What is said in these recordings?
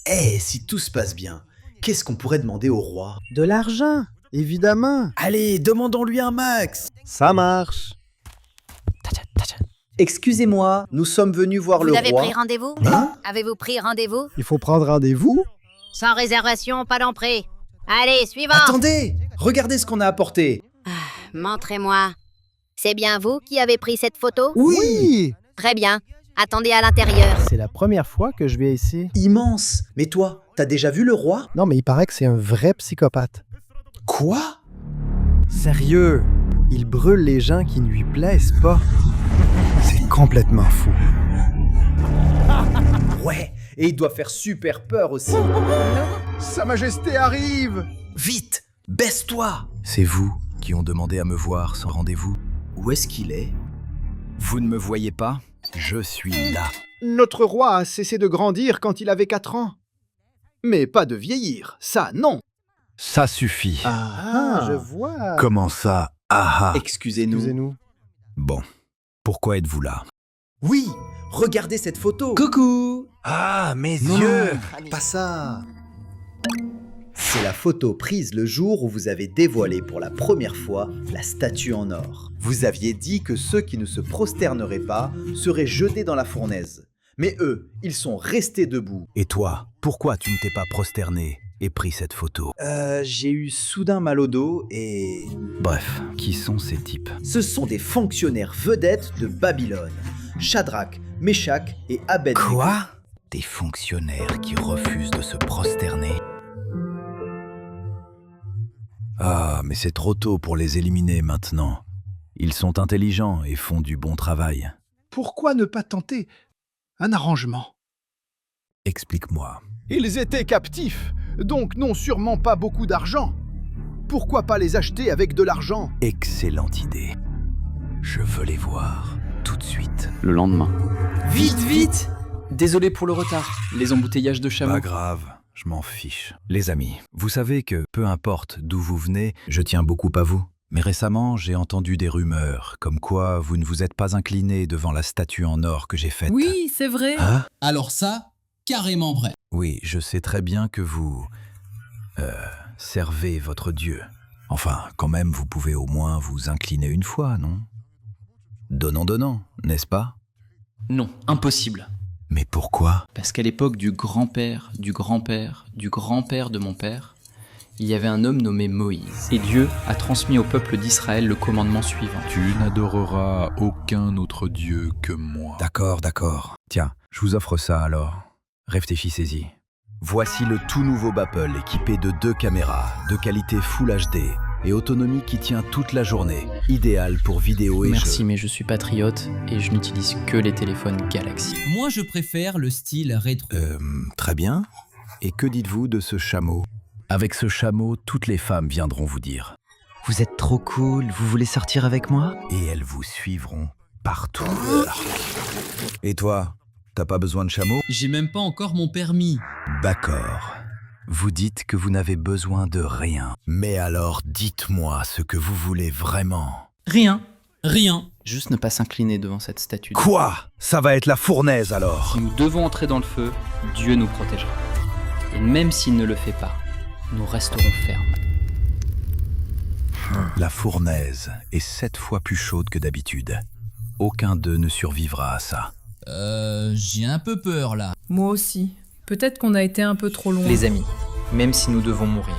Si tout se passe bien, qu'est-ce qu'on pourrait demander au roi? De l'argent, évidemment. Allez, demandons-lui un max. Ça marche. Excusez-moi, nous sommes venus voir Vous le avez roi. pris rendez-vous? Hein? Avez-vous pris rendez-vous? Il faut prendre rendez-vous. Sans réservation, pas d'entrée. Allez, suivant. Attendez, regardez ce qu'on a apporté. Montrez-moi. C'est bien vous qui avez pris cette photo? Oui. Très bien. Attendez à l'intérieur. C'est la première fois que je viens ici. Immense. Mais toi, t'as déjà vu le roi? Non, mais il paraît que c'est un vrai psychopathe. Quoi? Sérieux, il brûle les gens qui ne lui plaisent pas. C'est complètement fou. Ouais, et il doit faire super peur aussi. Sa Majesté arrive! Vite, baisse-toi. C'est vous qui ont demandé à me voir sans rendez-vous. Où est-ce qu'il est? Vous ne me voyez pas? Je suis là. Notre roi a cessé de grandir quand il avait 4 ans. Mais pas de vieillir, ça non! Ça suffit. Ah, je vois. Comment ça? Ah ah. Excusez-nous. Excusez-nous. Bon, pourquoi êtes-vous là? Oui, regardez cette photo. Coucou. Ah, mes Non, yeux! pas ça. C'est la photo prise le jour où vous avez dévoilé pour la première fois la statue en or. Vous aviez dit que ceux qui ne se prosterneraient pas seraient jetés dans la fournaise. Mais eux, ils sont restés debout. Et toi, pourquoi tu ne t'es pas prosterné et pris cette photo? J'ai eu soudain mal au dos et... Bref, qui sont ces types? Ce sont des fonctionnaires vedettes de Babylone. Shadrach, Meshach et Abednego. Quoi? Des fonctionnaires qui refusent de se prosterner? Ah, mais c'est trop tôt pour les éliminer maintenant. Ils sont intelligents et font du bon travail. Pourquoi ne pas tenter un arrangement? Explique-moi. Ils étaient captifs, donc n'ont sûrement pas beaucoup d'argent. Pourquoi pas les acheter avec de l'argent? Excellente idée. Je veux les voir tout de suite. Le lendemain. Vite, vite! Désolé pour le retard, les embouteillages de chameaux. Pas grave, je m'en fiche. Les amis, vous savez que peu importe d'où vous venez, je tiens beaucoup à vous. Mais récemment, j'ai entendu des rumeurs, comme quoi vous ne vous êtes pas incliné devant la statue en or que j'ai faite. Oui, c'est vrai. Hein? Alors ça, carrément vrai. Oui, je sais très bien que vous... servez votre Dieu. Enfin, quand même, vous pouvez au moins vous incliner une fois, non? Donnant, n'est-ce pas? Non, impossible. Mais pourquoi? Parce qu'à l'époque du grand-père, du grand-père, du grand-père de mon père, il y avait un homme nommé Moïse. Et Dieu a transmis au peuple d'Israël le commandement suivant. Tu n'adoreras aucun autre Dieu que moi. D'accord. Tiens, je vous offre ça alors. Réfléchissez-y. Voici le tout nouveau Apple équipé de 2 caméras, de qualité Full HD et autonomie qui tient toute la journée. Idéal pour vidéo et Merci, jeux. mais je suis patriote et je n'utilise que les téléphones Galaxy. Moi, je préfère le style rétro. Très bien. Et que dites-vous de ce chameau? Avec ce chameau, toutes les femmes viendront vous dire. Vous êtes trop cool, vous voulez sortir avec moi? Et elles vous suivront partout. Et toi, t'as pas besoin de chameau? J'ai même pas encore mon permis. D'accord. Vous dites que vous n'avez besoin de rien. Mais alors dites-moi ce que vous voulez vraiment. Rien. Juste ne pas s'incliner devant cette statue. Quoi? Ça va être la fournaise alors? Si nous devons entrer dans le feu, Dieu nous protégera. Et même s'il ne le fait pas, nous resterons fermes. La fournaise est 7 fois plus chaude que d'habitude. Aucun d'eux ne survivra à ça. J'ai un peu peur là. Moi aussi. Peut-être qu'on a été un peu trop loin. Les amis, même si nous devons mourir,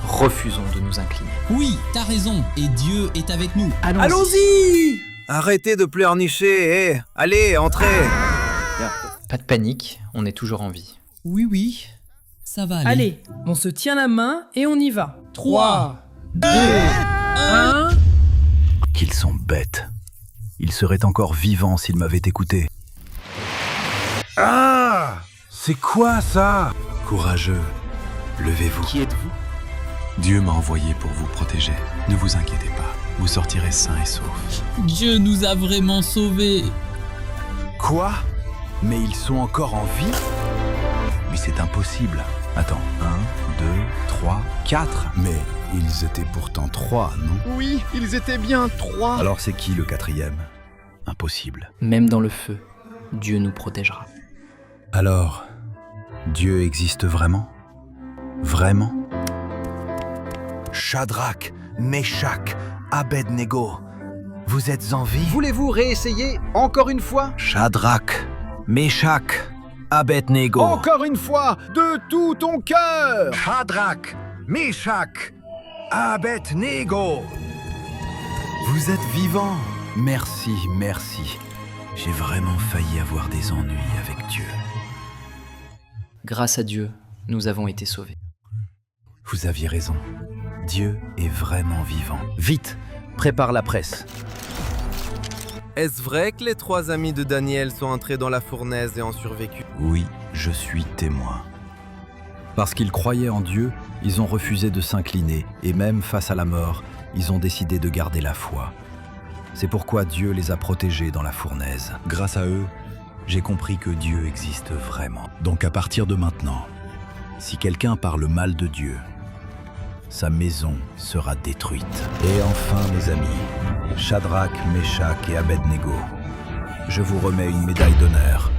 refusons de nous incliner. Oui, t'as raison, et Dieu est avec nous. Allons-y! Arrêtez de pleurnicher, allez, entrez! Pas de panique, on est toujours en vie. Oui, ça va aller. Allez, on se tient la main et on y va. 3, 2, 1. Qu'ils sont bêtes. Ils seraient encore vivants s'ils m'avaient écouté. Ah! C'est quoi ça? Courageux, levez-vous. Qui êtes-vous? Dieu m'a envoyé pour vous protéger. Ne vous inquiétez pas, vous sortirez sains et saufs. Dieu nous a vraiment sauvés. Quoi? Mais ils sont encore en vie? Mais c'est impossible. Attends, 1, 2, 3, 4. Mais ils étaient pourtant 3, non? Oui, ils étaient bien 3. Alors c'est qui le 4e? Impossible. Même dans le feu, Dieu nous protégera. Alors, Dieu existe vraiment? Vraiment? Shadrach, Meshach, Abednego, vous êtes en vie? Voulez-vous réessayer encore une fois? Shadrach, Meshach, Abednego. Encore une fois, de tout ton cœur! Shadrach, Meshach, Abednego. Vous êtes vivants? Merci, merci. J'ai vraiment failli avoir des ennuis avec Dieu. Grâce à Dieu, nous avons été sauvés. Vous aviez raison. Dieu est vraiment vivant. Vite, prépare la presse. Est-ce vrai que les 3 amis de Daniel sont entrés dans la fournaise et ont survécu? Oui, je suis témoin. Parce qu'ils croyaient en Dieu, ils ont refusé de s'incliner, et même face à la mort, ils ont décidé de garder la foi. C'est pourquoi Dieu les a protégés dans la fournaise. Grâce à eux, j'ai compris que Dieu existe vraiment. Donc à partir de maintenant, Si quelqu'un parle mal de Dieu, sa maison sera détruite. Et enfin, mes amis, Shadrach, Meshach et Abednego, je vous remets une médaille d'honneur.